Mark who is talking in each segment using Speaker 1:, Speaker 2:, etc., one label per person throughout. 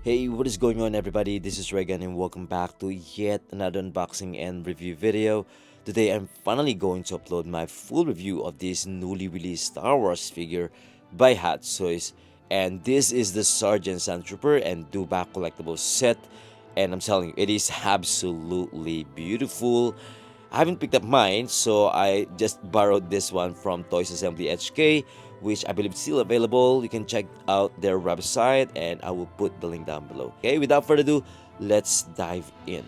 Speaker 1: Hey, what is going on, everybody? This is Regan and welcome back to yet another unboxing and review video. Today I'm finally going to upload my full review of this newly released Star Wars figure by hottoys, and this is the Sergeant Sandtrooper and DEWBACK collectible set, and I'm telling you, it is absolutely beautiful. I haven't picked up mine, so I just borrowed this one from Toys Assembly HK, which I believe is still available. You can check out their website, and I will put the link down below. Okay, without further ado, let's dive in.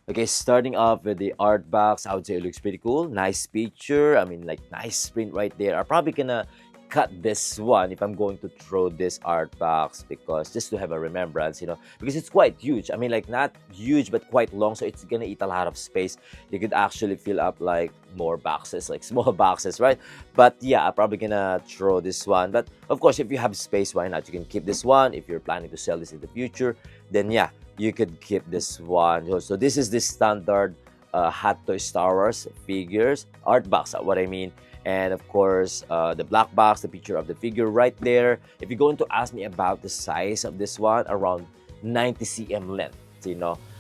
Speaker 1: Okay, starting off with the art box, I would say it looks pretty cool. Nice picture. I mean, like, nice print right there. I'm probably gonna cut this one if I'm going to throw this art box, because just to have a remembrance, because it's quite huge. I mean, like, not huge but quite long, so it's gonna eat a lot of space. You could actually fill up like more boxes, like small boxes, right? But yeah, I'm probably gonna throw this one. But of course, if you have space, why not? You can keep this one if you're planning to sell this in the future. Then yeah, you could keep this one. So this is the standard Hot Toy Star Wars figures art box, what I mean. And of course, the black box, the picture of the figure right there. If you're going to ask me about the size of this one, around 90 cm length,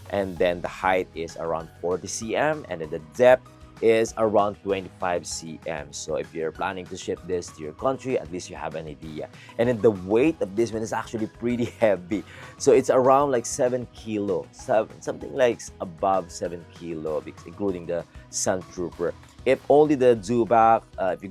Speaker 1: and then the height is around 40 cm, and then the depth is around 25 cm. So if you're planning to ship this to your country, at least you have an idea. And then the weight of this one is actually pretty heavy. So it's around like 7 kilo, something like above 7 kilo, including the Sandtrooper. If only the DEWBACK, if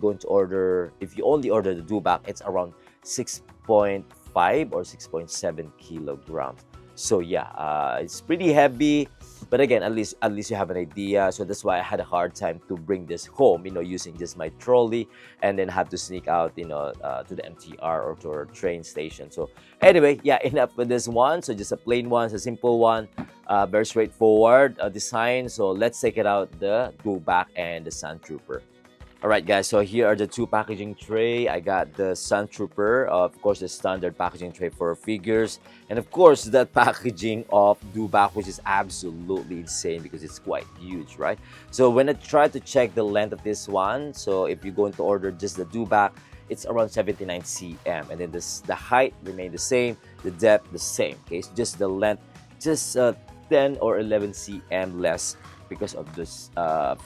Speaker 1: you only order the DEWBACK, it's around 6.5 or 6.7 kilograms. So yeah, it's pretty heavy, but again, at least you have an idea. So that's why I had a hard time to bring this home, using just my trolley, and then have to sneak out, to the MTR or to our train station. So anyway, yeah, enough with this one. So just a plain one, a simple one, very straightforward design. So let's take it out, the DEWBACK and the Sandtrooper. Alright guys, so here are the two packaging tray. I got the Sandtrooper, of course the standard packaging tray for figures, and of course that packaging of DEWBACK, which is absolutely insane because it's quite huge, right? So when I try to check the length of this one, so if you're going to order just the DEWBACK, it's around 79 cm, and then the height remain the same, the depth the same. Okay, so just the length, just 10 or 11 cm less because of this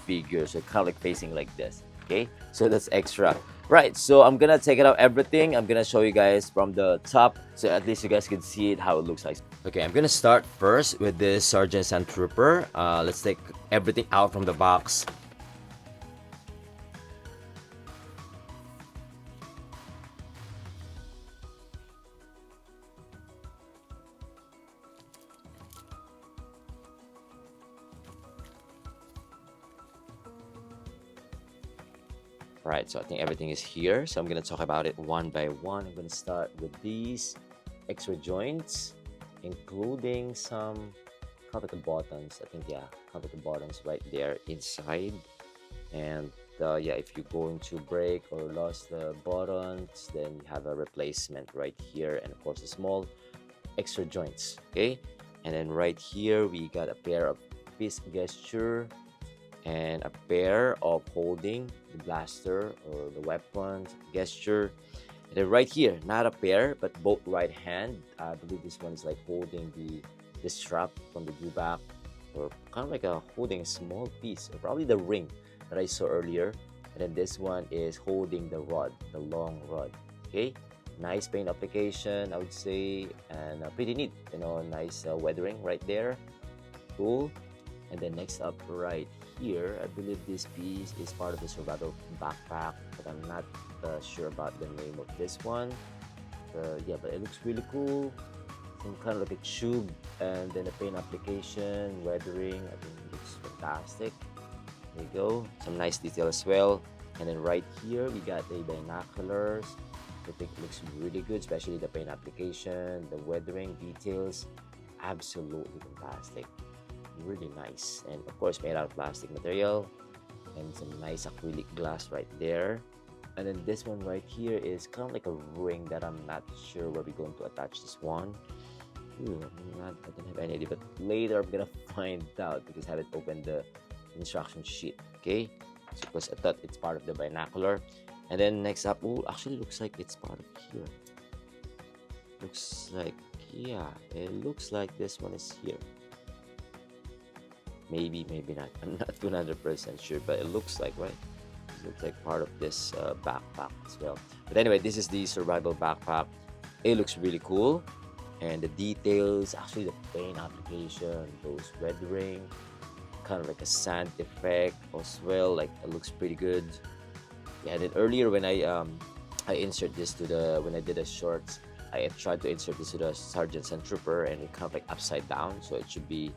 Speaker 1: figure, so kind of like facing like this. Okay, so that's extra, right? So I'm gonna take it out everything. I'm gonna show you guys from the top, so at least you guys can see it how it looks like. Okay, I'm gonna start first with this Sergeant Sandtrooper. Let's take everything out from the box. Right, so I think everything is here. So I'm gonna talk about it one by one. I'm gonna start with these extra joints, including some coveted buttons. I think, yeah, coveted buttons right there inside. And yeah, if you're going to break or lost the buttons, then you have a replacement right here, and of course a small extra joints. Okay, and then right here we got a pair of fist gesture and a pair of holding the blaster or the weapon gesture. And then right here, not a pair but both right hand. I believe this one is like holding the strap from the DEWBACK, or kind of like a holding a small piece, or probably the ring that I saw earlier. And then this one is holding the rod, the long rod. Okay, nice paint application, I would say, and pretty neat, nice weathering right there. Cool. And then next up right here, I believe this piece is part of the survival backpack, but I'm not sure about the name of this one. Yeah, but it looks really cool. Some kind of like a tube, and then a paint application, weathering. I think it looks fantastic. There you go, some nice detail as well. And then right here we got the binoculars. I think it looks really good, especially the paint application, the weathering details. Absolutely fantastic, really nice. And of course made out of plastic material, and some nice acrylic glass right there. And then this one right here is kind of like a ring that I'm not sure where we're going to attach this one. I don't have any idea, but later I'm gonna find out because I haven't opened the instruction sheet. Okay, so because I thought it's part of the binocular. And then next up, oh, actually looks like it's part of here. Looks like, yeah, it looks like this one is here. Maybe, maybe not. I'm not 100% sure, but it looks like, right? It looks like part of this backpack as well. But anyway, this is the survival backpack. It looks really cool. And the details, actually the paint application, those weathering, kind of like a sand effect as well. Like it looks pretty good. Yeah, and then earlier when I insert this to the, when I did the shorts, I tried to insert this to the Sergeant Sandtrooper, and it kind of like upside down, so it should be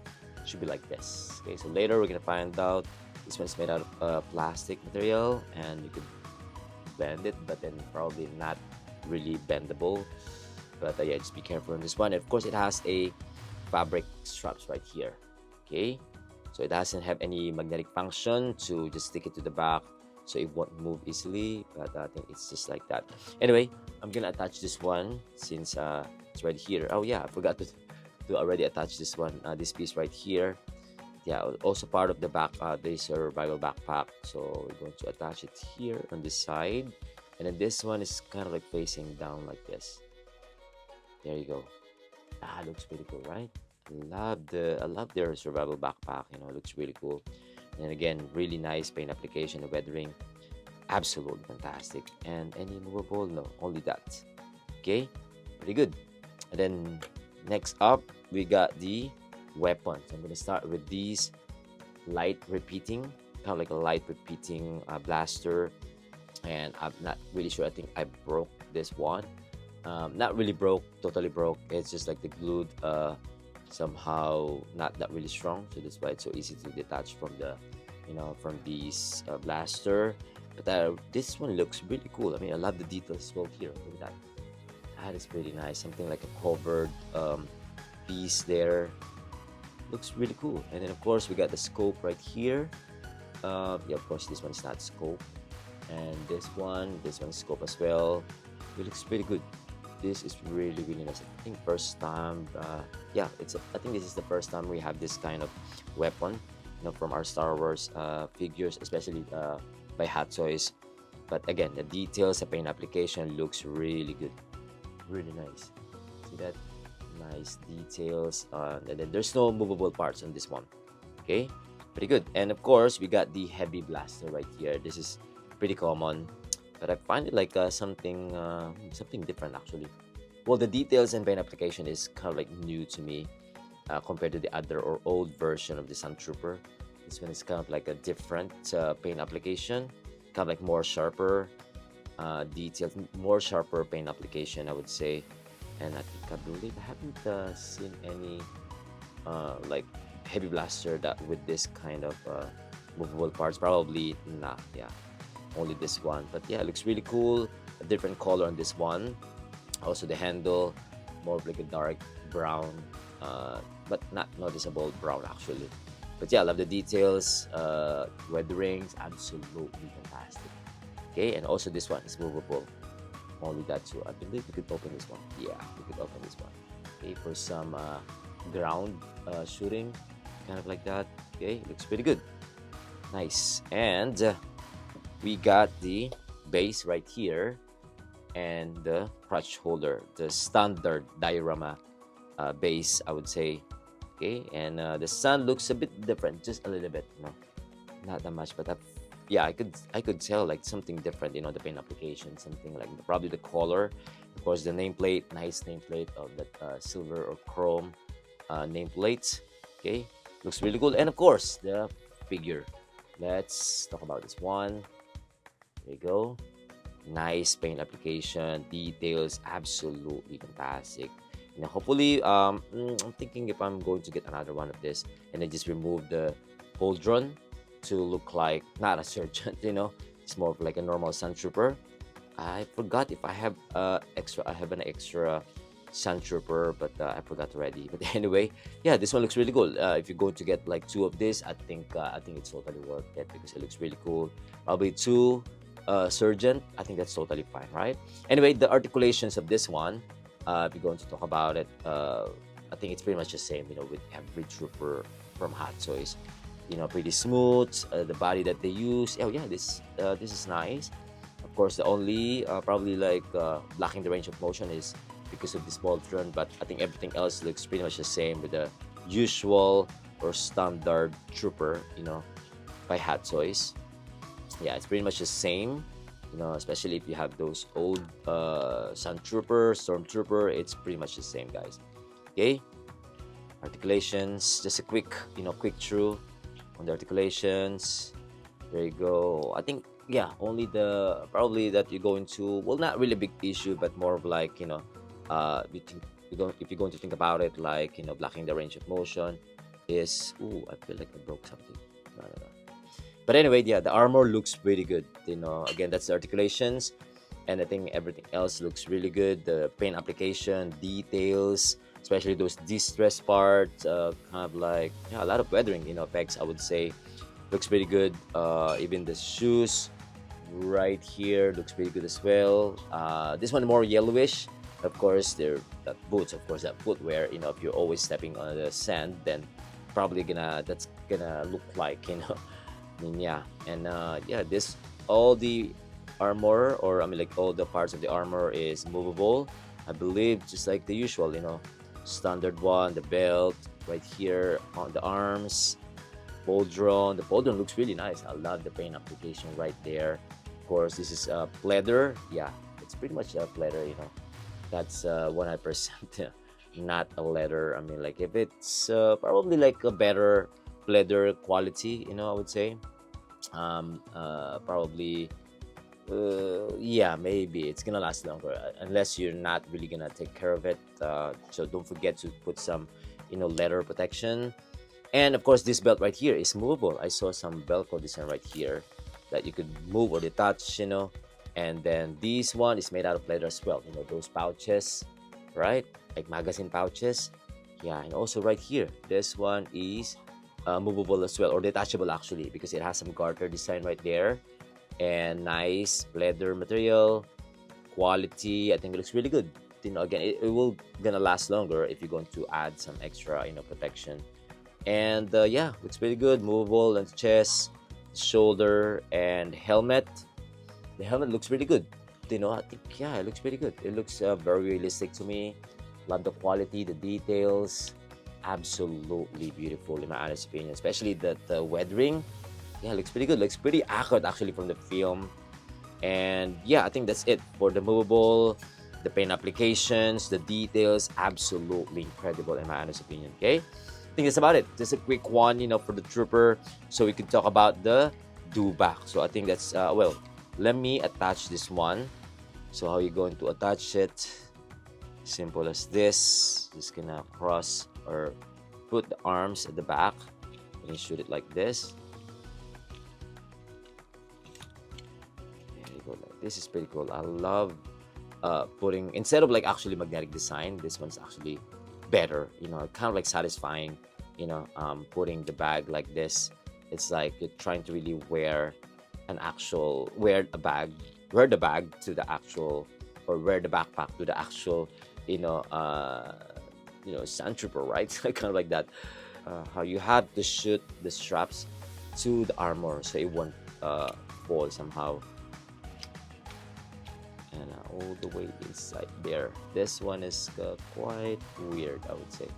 Speaker 1: like this. Okay, so later we're gonna find out. This one's made out of plastic material, and you could bend it, but then probably not really bendable. But yeah, just be careful on this one. And of course, it has a fabric straps right here. Okay, so it doesn't have any magnetic function to just stick it to the back, so it won't move easily. But I think it's just like that. Anyway, I'm gonna attach this one since it's right here. Oh yeah, I forgot to already attach this one, this piece right here. Yeah, also part of the back, the survival backpack. So we're going to attach it here on this side, and then this one is kind of like facing down like this. There you go. Looks pretty cool, right? I love their survival backpack. You know, it looks really cool. And again, really nice paint application, the weathering, absolutely fantastic. And any movable? No, only that. Okay, pretty good. And then next up, we got the weapons. I'm gonna start with these light repeating, kind of like a light repeating blaster. And I'm not really sure. I think I broke this one. Not really broke, totally broke. It's just like the glued somehow not that really strong, so that's why it's so easy to detach from the, you know, from these blaster. But this one looks really cool. I mean, I love the details as well here. Look at that. That is pretty nice. Something like a covered piece there. Looks really cool. And then of course we got the scope right here. Yeah, of course this one's not scope. And this one is scope as well. It looks pretty good. This is really nice. I think first time, yeah, I think this is the first time we have this kind of weapon, you know, from our Star Wars figures, especially by Hot Toys. But again, the details, the paint application looks really good, really nice. See that? Nice details. And then there's no movable parts on this one. Okay, pretty good. And of course, we got the heavy blaster right here. This is pretty common, but I find it like something different actually. Well, the details and paint application is kind of like new to me compared to the other or old version of the Sandtrooper. This one is kind of like a different paint application, kind of like more sharper details, more sharper paint application, I would say. And I believe I haven't seen any like heavy blaster that with this kind of movable parts. Probably not. Yeah, only this one. But yeah, it looks really cool. A different color on this one. Also the handle, more of like a dark brown, but not noticeable brown actually. But yeah, I love the details. Weatherings, absolutely fantastic. Okay, and also this one is movable. Only that too. I believe we could open this one. Yeah, we could open this one. Okay, for some ground shooting, kind of like that. Okay, looks pretty good. Nice. And we got the base right here and the crutch holder, the standard diorama base, I would say. Okay, and the sun looks a bit different, just a little bit, you know, not that much, but yeah, I could tell like something different, you know, the paint application, something like probably the color. Of course, the nameplate, nice nameplate of that silver or chrome nameplate. Okay, looks really good. And of course, the figure. Let's talk about this one. There you go. Nice paint application, details, absolutely fantastic. You know, hopefully, I'm thinking if I'm going to get another one of this and then just remove the pauldron to look like not a sergeant, you know, it's more of like a normal Sandtrooper. I forgot if I have I have an extra Sandtrooper, but I forgot already. But anyway, yeah, this one looks really cool. If you're going to get like two of this, I think it's totally worth it because it looks really cool. Probably two sergeant, I think that's totally fine, right? Anyway, the articulations of this one, if you're going to talk about it, I think it's pretty much the same, you know, with every trooper from Hot Toys. pretty smooth. The body that they use, oh yeah, this is nice. Of course, the only probably like blocking the range of motion is because of this pauldron, but I think everything else looks pretty much the same with the usual or standard trooper, by Hot Toys. Yeah, it's pretty much the same, especially if you have those old Sandtrooper, Stormtrooper, it's pretty much the same, guys. Okay, articulations, just a quick through on the articulations. There you go. I think, yeah, only the probably that you're going to, well, not really a big issue, but more of like, you think if you're going to think about it, like, blocking the range of motion is, ooh, I feel like I broke something. No, no, no. But anyway, yeah, the armor looks pretty good. Again, that's the articulations, and I think everything else looks really good. The paint application, details, especially those distress parts, kind of like, yeah, a lot of weathering, effects, I would say. Looks pretty good. Even the shoes right here looks pretty good as well. This one more yellowish. Of course, that boots, of course, that footwear. If you're always stepping on the sand, then probably that's gonna look like, I mean, yeah, and yeah, this all the armor, or I mean, like all the parts of the armor is movable. I believe, just like the usual, standard one, the belt right here on the arms, pauldron. The pauldron looks really nice. I love the paint application right there. Of course, this is pleather. Yeah, it's pretty much a pleather. That's 100% not a leather. I mean, like if it's probably like a better leather quality, I would say. Probably, yeah, maybe it's gonna last longer, unless you're not really gonna take care of it. So don't forget to put some, leather protection. And of course, this belt right here is movable. I saw some Velcro design right here that you could move or detach, And then this one is made out of leather as well. Those pouches, right? Like magazine pouches. Yeah, and also right here, this one is movable as well, or detachable actually, because it has some garter design right there, and nice leather material quality. I think it looks really good. Again, it will gonna last longer if you're going to add some extra, protection. And yeah, looks pretty good. Movable and chest, shoulder, and helmet. The helmet looks really good. I think, yeah, it looks pretty good. It looks very realistic to me. Love the quality, the details. Absolutely beautiful in my honest opinion, especially the weathering. Yeah, looks pretty good. Looks pretty accurate actually from the film. And yeah, I think that's it for the movable, the paint applications, the details. Absolutely incredible in my honest opinion. Okay, I think that's about it. Just a quick one, for the trooper, so we can talk about the DEWBACK. So I think that's well. Let me attach this one. So how you going to attach it? Simple as this. Just gonna cross or put the arms at the back and shoot it like this. There you go. This is pretty cool. I love putting, instead of like actually magnetic design, this one's actually better. Kind of like satisfying. Putting the bag like this. It's like you're trying to really wear the bag to the actual, or wear the backpack to the actual, Sandtrooper, right? Kind of like that. How you have to shoot the straps to the armor so it won't fall somehow. And all the way inside there. This one is quite weird, I would say.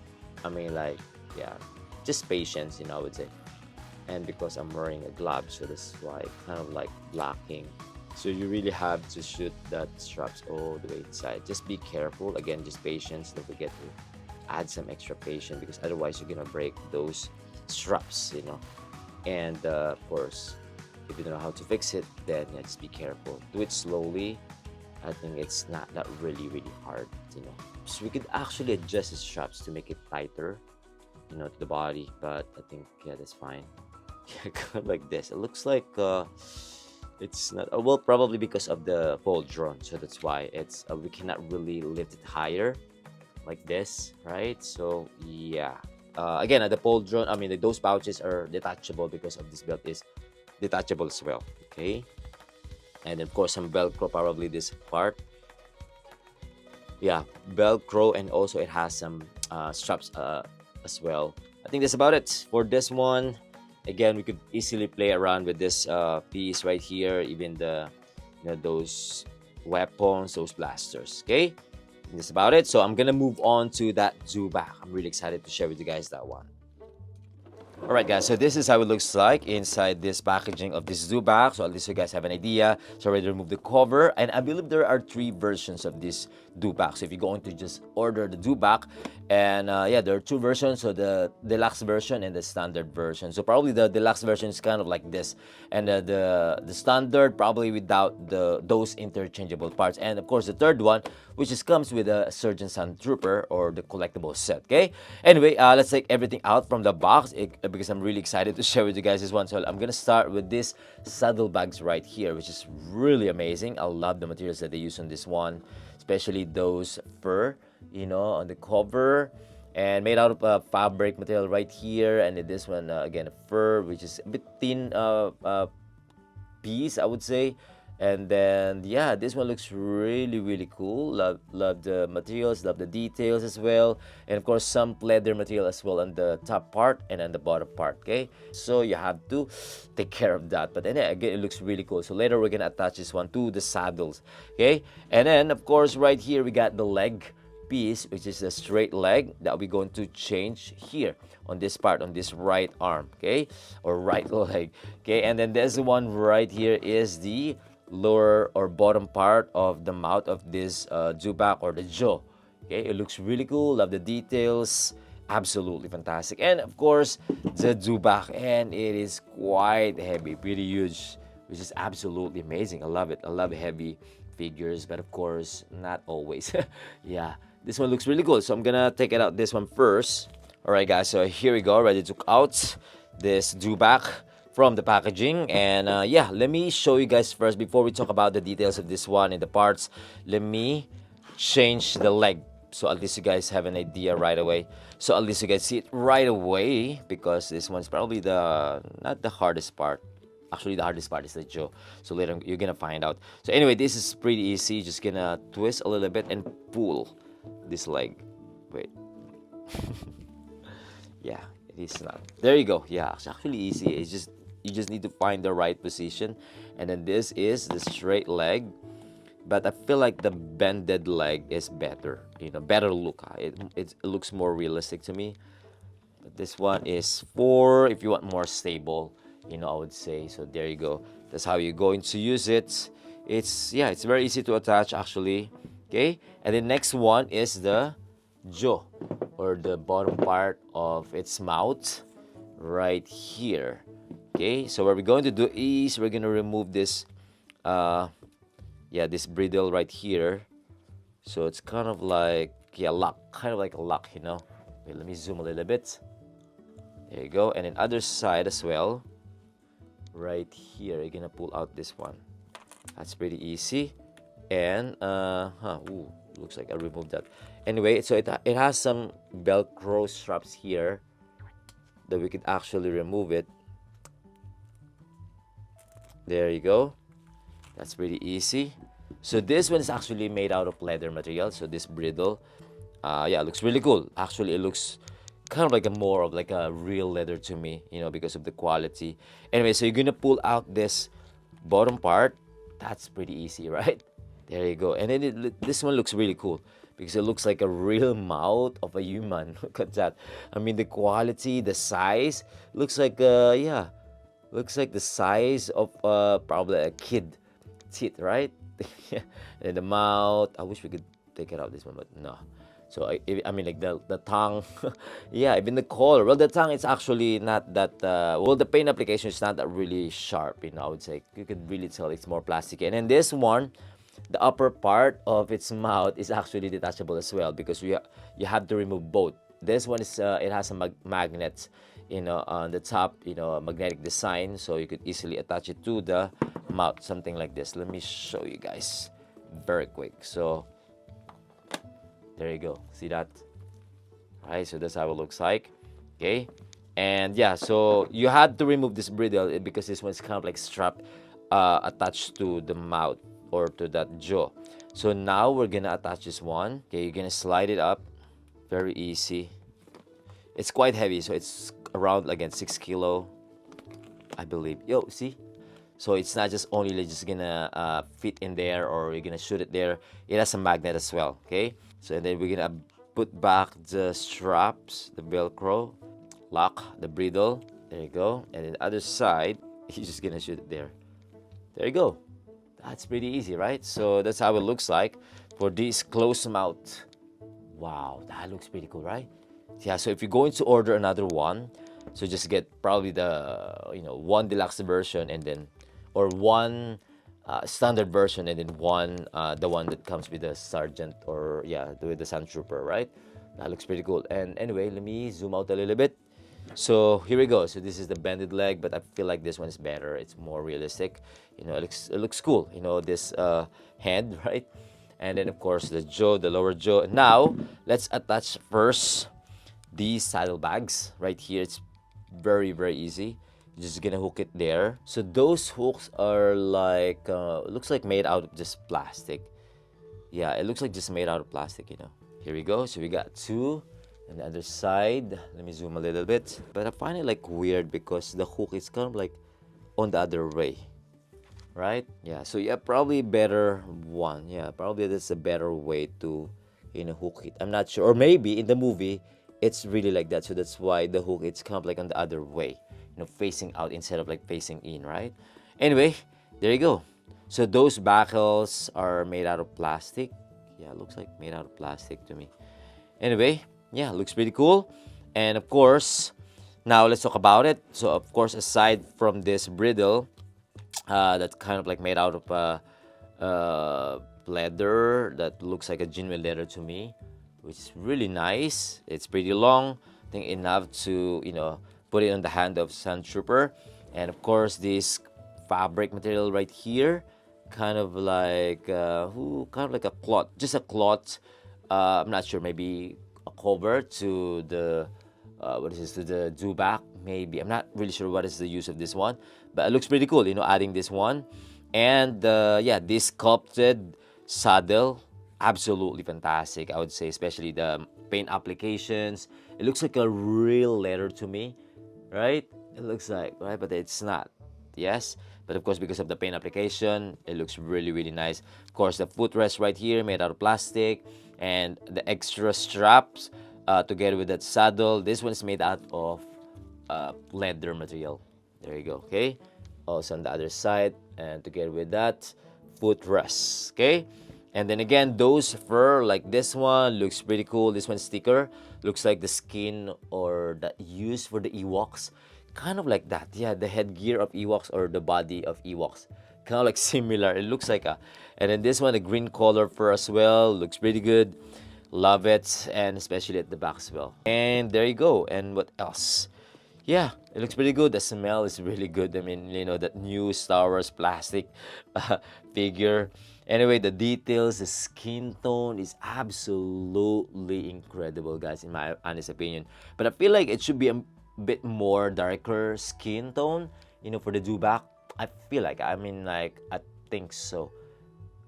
Speaker 1: I mean, like, yeah, just patience, I would say. And because I'm wearing a glove, so that's why kind of like blocking. So you really have to shoot that straps all the way inside. Just be careful. Again, just patience. Don't forget to add some extra patience, because otherwise you're gonna break those straps, And of course, if you don't know how to fix it, then yeah, just be careful. Do it slowly. I think it's not that really hard, So we could actually adjust the straps to make it tighter, to the body. But I think, yeah, that's fine. Yeah, kind of like this. It looks like it's not well, probably because of the pauldron, so that's why it's we cannot really lift it higher like this, right? So yeah, again, the pauldron, I mean, those pouches are detachable because of this belt is detachable as well. Okay, and of course some Velcro, probably this part. Yeah, Velcro, and also it has some straps as well. I think that's about it for this one. Again, we could easily play around with this piece right here, even the those weapons, those blasters. Okay, that's about it. So I'm gonna move on to that DEWBACK. I'm really excited to share with you guys that one. Alright guys, so this is how it looks like inside this packaging of this DEWBACK. So at least you guys have an idea. So I already removed the cover, and I believe there are 3 versions of this DEWBACK. So if you're going to just order the DEWBACK, and yeah, there are 2 versions. So the deluxe version and the standard version. So probably the deluxe version is kind of like this, and the standard probably without those interchangeable parts. And of course the third one, which is comes with a Surgeon Sandtrooper or the collectible set. Okay. Anyway, let's take everything out from the box because I'm really excited to share with you guys this one. So I'm gonna start with this saddlebags right here, which is really amazing. I love the materials that they use on this one, especially those fur, on the cover, and made out of fabric material right here. And then this one again, a fur, which is a bit thin piece, I would say. And then yeah, this one looks really cool. Love the materials, love the details as well, and of course some leather material as well on the top part and on the bottom part. Okay, so you have to take care of that. But then again, it looks really cool. So later we're gonna attach this one to the saddles. Okay, and then of course right here we got the leg piece, which is a straight leg that we're going to change here on this part, on this right arm. Okay, or right leg. Okay, and then there's the one right here is the lower or bottom part of the mouth of this DEWBACK or the jaw. Okay, it looks really cool. Love the details. Absolutely fantastic. And of course, the DEWBACK, and it is quite heavy, pretty huge, which is absolutely amazing. I love it. I love heavy figures, but of course, not always. Yeah, this one looks really good. So I'm gonna take it out this one first. All right, guys. So here we go. Ready to out this DEWBACK from the packaging. And yeah, let me show you guys first before we talk about the details of this one and the parts. Let me change the leg so at least you guys have an idea right away. So at least you guys see it right away, because this one's probably not the hardest part. Actually, the hardest part is the jaw. So later you're gonna find out. So anyway, this is pretty easy. Just gonna twist a little bit and pull this leg. Wait. Yeah, it is not. There you go. Yeah, it's actually easy. It's just you just need to find the right position. And then this is the straight leg, but I feel like the bended leg is better. Better look. It looks more realistic to me. But this one is for if you want more stable. I would say. So there you go. That's how you're going to use it. It's very easy to attach actually. Okay, and the next one is the jaw, or the bottom part of its mouth right here. Okay, so what we're going to do is we're going to remove this this bridle right here. So it's kind of like lock, kind of like a lock. Wait, let me zoom a little bit. There you go. And then other side as well, right here, you're gonna pull out this one. That's pretty easy. And looks like I removed that. Anyway, so it has some velcro straps here that we could actually remove it. There you go. That's pretty easy. So this one is actually made out of leather material. So this bridle, it looks really cool. Actually, it looks kind of like more of like a real leather to me, because of the quality. Anyway, so you're gonna pull out this bottom part. That's pretty easy, right? There you go. And then this one looks really cool because it looks like a real mouth of a human. Look at that. I mean, the quality, the size looks like looks like the size of probably a kid teeth, right? And the mouth. I wish we could take it out this one, but no. So I mean, like the tongue, yeah, even the color. Well, the tongue is actually not that. The paint application is not that really sharp. I would say you could really tell it's more plasticky. And then this one, the upper part of its mouth is actually detachable as well, because you have to remove both. This one is it has a magnet, on the top, magnetic design, so you could easily attach it to the mouth, something like this. Let me show you guys very quick. So there you go. See that? Right, so that's how it looks like. Okay, and yeah, so you had to remove this bridle because this one's kind of like strapped, attached to the mouth or to that jaw. So now we're gonna attach this one. Okay, you're gonna slide it up. Very easy. It's quite heavy, so it's around again 6 kilo. I believe. Yo, see? So it's not just only like just gonna fit in there or you're gonna shoot it there. It has a magnet as well, okay? So and then we're gonna put back the straps, the Velcro, lock the bridle. There you go. And then the other side, you're just gonna shoot it there. There you go. That's pretty easy, right? So that's how it looks like for this close mount. Wow, that looks pretty cool, right? Yeah, so if you're going to order another one, so just get probably the one deluxe version and then or one standard version and then one the one that comes with the sergeant or yeah with the Sandtrooper, right? That looks pretty cool. And anyway, let me zoom out a little bit. So here we go. So this is the bended leg, but I feel like this one is better. It's more realistic. It looks cool. This hand, right? And then of course the jaw, the lower jaw. Now let's attach first these saddlebags right here. It's very very easy. You're just gonna hook it there. So those hooks are like looks like made out of just plastic. Yeah, it looks like just made out of plastic. Here we go. So we got two. And the other side, let me zoom a little bit. But I find it like weird because the hook is kind of like on the other way, right? Yeah, so yeah, probably better one. Yeah, probably that's a better way to, hook it. I'm not sure. Or maybe in the movie, it's really like that. So that's why the hook, it's kind of like on the other way, facing out instead of like facing in, right? Anyway, there you go. So those buckles are made out of plastic. Yeah, it looks like made out of plastic to me. Anyway, yeah, looks pretty cool. And of course, now let's talk about it. So of course, aside from this bridle, that's kind of like made out of leather that looks like a genuine leather to me, which is really nice. It's pretty long, I think enough to put it on the hand of Sandtrooper. And of course, this fabric material right here, kind of like a cloth, just a cloth. I'm not sure, maybe a cover to the what is this, to the DEWBACK, maybe. I'm not really sure what is the use of this one, but it looks pretty cool, adding this one. And yeah, this sculpted saddle, absolutely fantastic, I would say, especially the paint applications. It looks like a real leather to me, right? It looks like, right, but it's not. Yes, but of course, because of the paint application, it looks really really nice. Of course, the footrest right here made out of plastic, and the extra straps together with that saddle, this one is made out of leather material. There you go. Okay, also on the other side, and together with that footrest. Okay, and then again, those fur like this one looks pretty cool. This one sticker looks like the skin or the used for the Ewoks, kind of like that. Yeah, the headgear of Ewoks or the body of Ewoks, kind of like similar. It looks like a. And then this one, the green color fur as well, looks pretty good. Love it, and especially at the back as well. And there you go. And what else? Yeah, it looks pretty good. The smell is really good. I mean, that new Star Wars plastic figure. Anyway, the details, the skin tone is absolutely incredible, guys, in my honest opinion. But I feel like it should be a bit more darker skin tone, for the DEWBACK. I feel like, I think so.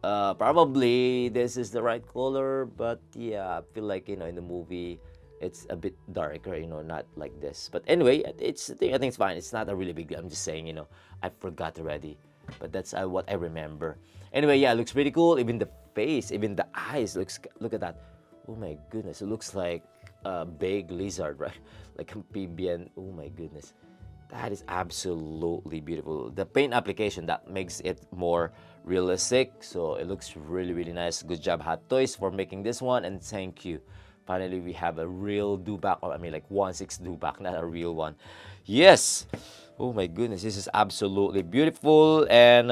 Speaker 1: Probably this is the right color, but yeah, I feel like, in the movie, it's a bit darker, not like this. But anyway, I think it's fine. It's not a really big deal. I'm just saying, I forgot already. But that's what I remember. Anyway, yeah, it looks pretty cool. Even the face, even the eyes, look at that. Oh my goodness, it looks like a big lizard, right? Like amphibian. Oh my goodness. That is absolutely beautiful. The paint application, that makes it more realistic. So it looks really, really nice. Good job, Hot Toys, for making this one. And thank you. Finally, we have a real DEWBACK, or like 1/6 DEWBACK, not a real one. Yes. Oh my goodness, this is absolutely beautiful. And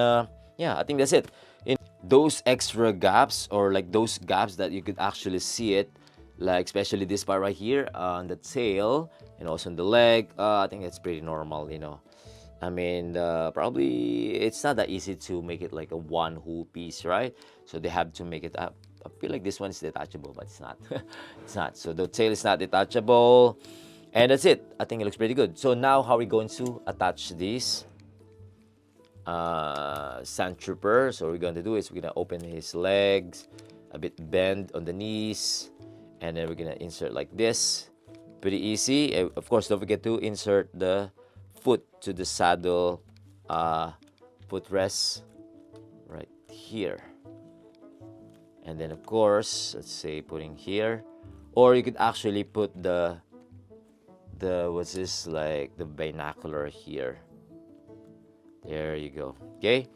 Speaker 1: yeah, I think that's it. In those extra gaps, or like those gaps that you could actually see it, like especially this part right here on the tail and also on the leg, I think it's pretty normal. I mean, probably it's not that easy to make it like a one whole piece, right? So they have to make it up. I feel like this one is detachable, but it's not. It's not. So the tail is not detachable. And that's it. I think it looks pretty good. So now how are we going to attach these Sandtrooper? So what we're going to do is we're going to open his legs, a bit bend on the knees, and then we're going to insert like this. Pretty easy. Of course, don't forget to insert the foot to the saddle footrest right here. And then of course, let's say putting here, or you could actually put the what's this, like the binocular here. There you go. Okay,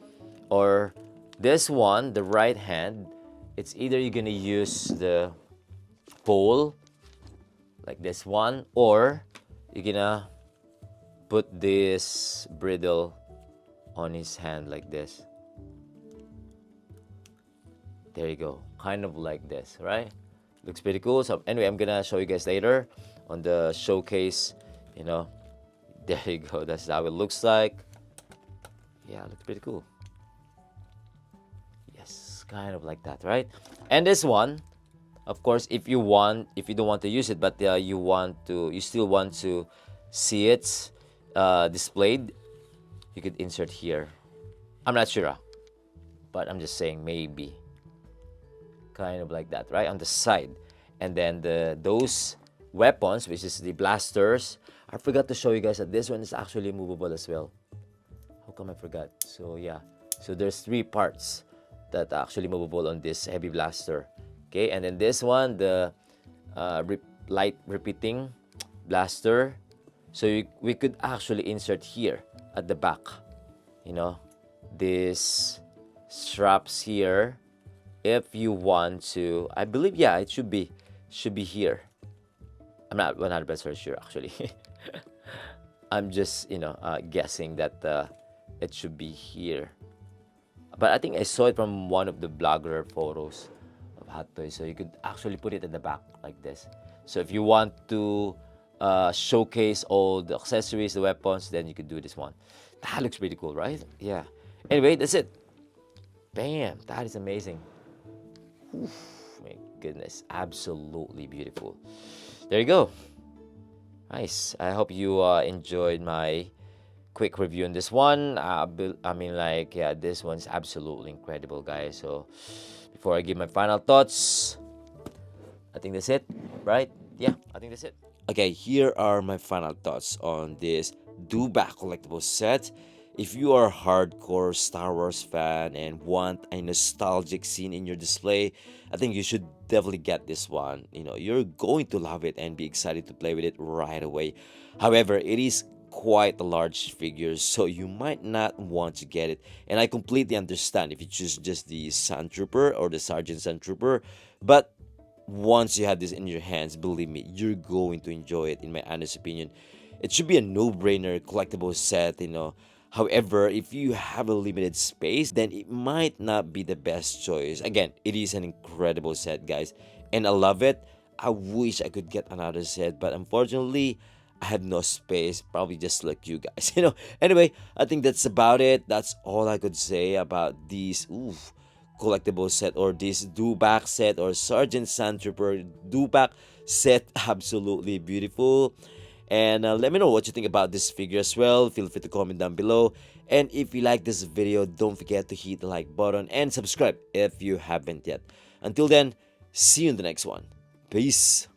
Speaker 1: or this one, the right hand, it's either you're gonna use the pole like this one, or you're gonna put this bridle on his hand like this. There you go, kind of like this, right? Looks pretty cool. So anyway, I'm gonna show you guys later on the showcase. You know, there you go. That's how it looks like. Yeah, looks pretty cool. Yes, kind of like that, right? And this one, of course, if you don't want to use it, but you still want to see it displayed, you could insert here. I'm not sure, but I'm just saying maybe. Kind of like that, right, on the side. And then those weapons, which is the blasters, I forgot to show you guys that this one is actually movable as well. How come I forgot? So yeah, so there's 3 parts that are actually movable on this heavy blaster. Okay, and then this one, the light repeating blaster, so we could actually insert here at the back, you know, these straps here. If you want to, I believe, yeah, it should be here. I'm not 100% sure actually. I'm just, guessing that it should be here. But I think I saw it from one of the blogger photos of Hot Toys. So you could actually put it at the back like this. So if you want to showcase all the accessories, the weapons, then you could do this one. That looks pretty cool, right? Yeah. Anyway, that's it. Bam! That is amazing. Oof, my goodness, absolutely beautiful. There you go. Nice. I hope you enjoyed my quick review on this one. I mean, like, yeah, this one's absolutely incredible, guys. So before I give my final thoughts, I think that's it, right? Yeah, I think that's it. Okay, here are my final thoughts on this DEWBACK collectible set. If you are a hardcore Star Wars fan and want a nostalgic scene in your display, I think you should definitely get this one. You're going to love it and be excited to play with it right away. However, it is quite a large figure, so you might not want to get it. And I completely understand if you choose just the Sandtrooper or the Sergeant Sandtrooper. But once you have this in your hands, believe me, you're going to enjoy it, in my honest opinion. It should be a no-brainer collectible set. However, if you have a limited space, then it might not be the best choice. Again, it is an incredible set, guys, and I love it. I wish I could get another set, but unfortunately, I have no space, probably just like you guys. Anyway, I think that's about it. That's all I could say about these collectible set, or this DEWBACK set, or Sergeant Sandtrooper DEWBACK set. Absolutely beautiful. And let me know what you think about this figure as well. Feel free to comment down below. And if you like this video, don't forget to hit the like button and subscribe if you haven't yet. Until then, see you in the next one. Peace.